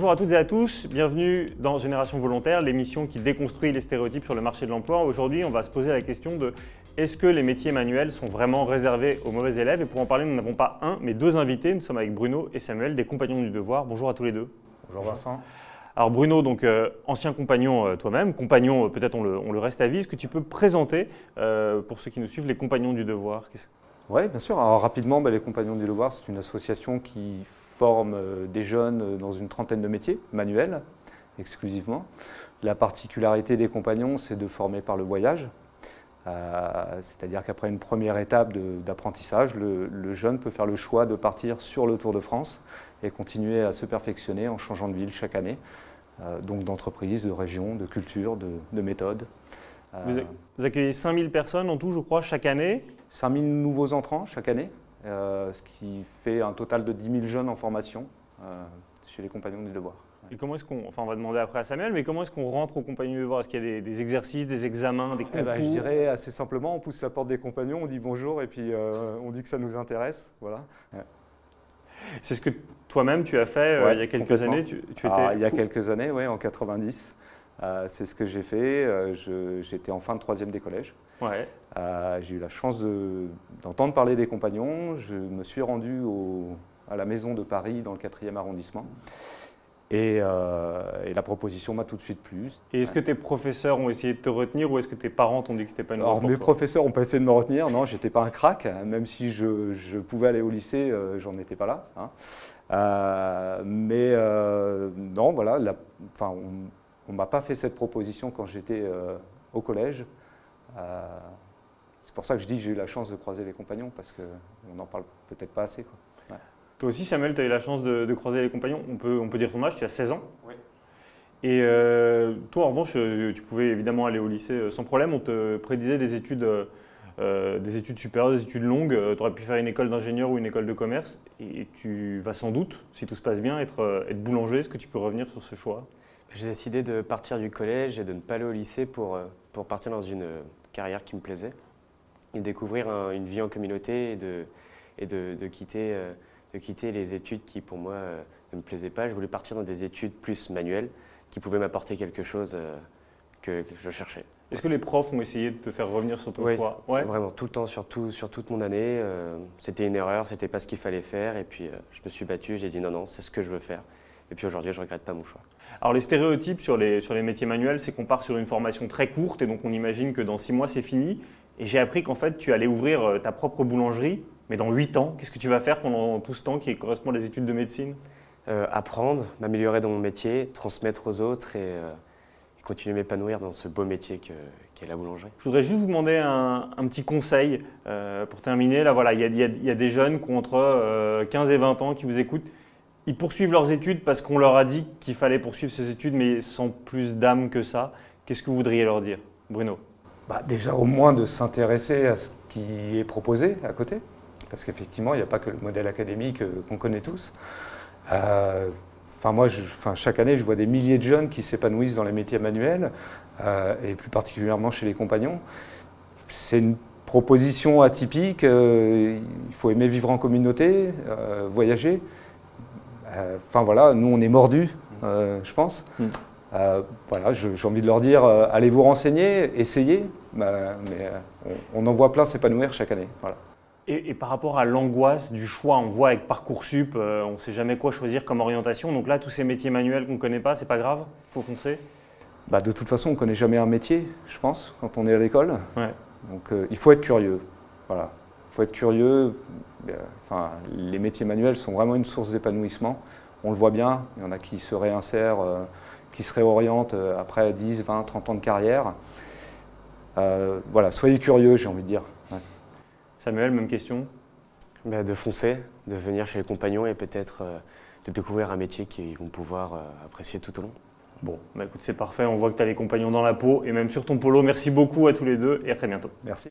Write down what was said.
Bonjour à toutes et à tous, bienvenue dans Génération Volontaire, l'émission qui déconstruit les stéréotypes sur le marché de l'emploi. Aujourd'hui, on va se poser la question de est-ce que les métiers manuels sont vraiment réservés aux mauvais élèves? Et pour en parler, nous n'avons pas un, mais deux invités. Nous sommes avec Bruno et Samuel, des compagnons du devoir. Bonjour à tous les deux. Bonjour Vincent. Alors Bruno, donc ancien compagnon toi-même, compagnon peut-être on le reste à vie. Est-ce que tu peux présenter, pour ceux qui nous suivent, les compagnons du devoir? Oui, bien sûr. Alors rapidement, les compagnons du devoir, c'est une association qui forme des jeunes dans une trentaine de métiers manuels, exclusivement. La particularité des compagnons, c'est de former par le voyage. C'est-à-dire qu'après une première étape d'apprentissage, le jeune peut faire le choix de partir sur le Tour de France et continuer à se perfectionner en changeant de ville chaque année, donc d'entreprise, de région, de culture, de méthode. Vous accueillez 5000 personnes en tout, je crois, chaque année? 5000 nouveaux entrants chaque année, ce qui fait un total de 10 000 jeunes en formation chez les compagnons du devoir. Et comment est-ce qu'on, enfin on va demander après à Samuel, mais comment est-ce qu'on rentre aux compagnons du devoir? Est-ce qu'il y a des exercices, des examens, des concours? Je dirais assez simplement, on pousse la porte des compagnons, on dit bonjour et puis on dit que ça nous intéresse. Voilà. C'est ce que toi-même tu as fait il y a quelques années. Il y a quelques années, oui, en 90. C'est ce que j'ai fait. J'étais en fin de troisième des collèges. Ouais. J'ai eu la chance d'entendre parler des compagnons. Je me suis rendu à la maison de Paris dans le 4e arrondissement. Et la proposition m'a tout de suite plu. Et est-ce que tes professeurs ont essayé de te retenir ou est-ce que tes parents t'ont dit que c'était pas une voie pour toi? Mes professeurs n'ont pas essayé de me retenir. Non, j'étais pas un crack. Même si je pouvais aller au lycée, j'en étais pas là. Hein. Non, voilà. On ne m'a pas fait cette proposition quand j'étais au collège. C'est pour ça que je dis que j'ai eu la chance de croiser les compagnons, parce qu'on n'en parle peut-être pas assez, quoi. Ouais. Toi aussi, Samuel, tu as eu la chance de croiser les compagnons. On peut dire ton âge, tu as 16 ans. Oui. Et toi, en revanche, tu pouvais évidemment aller au lycée sans problème. On te prédisait des études supérieures, des études longues. Tu aurais pu faire une école d'ingénieur ou une école de commerce. Et tu vas sans doute, si tout se passe bien, être boulanger. Est-ce que tu peux revenir sur ce choix? J'ai décidé de partir du collège et de ne pas aller au lycée pour partir dans une carrière qui me plaisait et découvrir une vie en communauté et de quitter les études qui pour moi ne me plaisaient pas. Je voulais partir dans des études plus manuelles qui pouvaient m'apporter quelque chose que je cherchais. Est-ce que les profs ont essayé de te faire revenir sur ton choix? Oui, vraiment, tout le temps, sur toute mon année. C'était une erreur, c'était pas ce qu'il fallait faire et puis je me suis battu, j'ai dit non, c'est ce que je veux faire. Et puis aujourd'hui, je ne regrette pas mon choix. Alors les stéréotypes sur les métiers manuels, c'est qu'on part sur une formation très courte et donc on imagine que dans 6 mois, c'est fini. Et j'ai appris qu'en fait, tu allais ouvrir ta propre boulangerie, mais dans 8 ans. Qu'est-ce que tu vas faire pendant tout ce temps qui correspond à des études de médecine? Apprendre, m'améliorer dans mon métier, transmettre aux autres et continuer à m'épanouir dans ce beau métier qu'est la boulangerie. Je voudrais juste vous demander un petit conseil pour terminer. Là, voilà, il y a des jeunes qui ont entre 15 et 20 ans qui vous écoutent. Ils poursuivent leurs études parce qu'on leur a dit qu'il fallait poursuivre ces études, mais sans plus d'âme que ça. Qu'est-ce que vous voudriez leur dire, Bruno? Déjà, au moins de s'intéresser à ce qui est proposé à côté, parce qu'effectivement, il n'y a pas que le modèle académique qu'on connaît tous. Chaque année, je vois des milliers de jeunes qui s'épanouissent dans les métiers manuels, et plus particulièrement chez les compagnons. C'est une proposition atypique. Il faut aimer vivre en communauté, voyager. Nous on est mordus, je pense. J'ai envie de leur dire, allez vous renseigner, essayez, mais on en voit plein s'épanouir chaque année. Voilà. Et par rapport à l'angoisse du choix, on voit avec Parcoursup, on ne sait jamais quoi choisir comme orientation. Donc là, tous ces métiers manuels qu'on ne connaît pas, c'est pas grave, il faut foncer? De toute façon, on ne connaît jamais un métier, je pense, quand on est à l'école. Ouais. Donc il faut être curieux. Voilà. Il faut être curieux. Les métiers manuels sont vraiment une source d'épanouissement. On le voit bien, il y en a qui se réinsèrent, qui se réorientent après 10, 20, 30 ans de carrière. Soyez curieux, j'ai envie de dire. Ouais. Samuel, même question? De foncer, de venir chez les compagnons et peut-être de découvrir un métier qu'ils vont pouvoir apprécier tout au long. Bon, écoute, c'est parfait, on voit que tu as les compagnons dans la peau et même sur ton polo. Merci beaucoup à tous les deux et à très bientôt. Merci.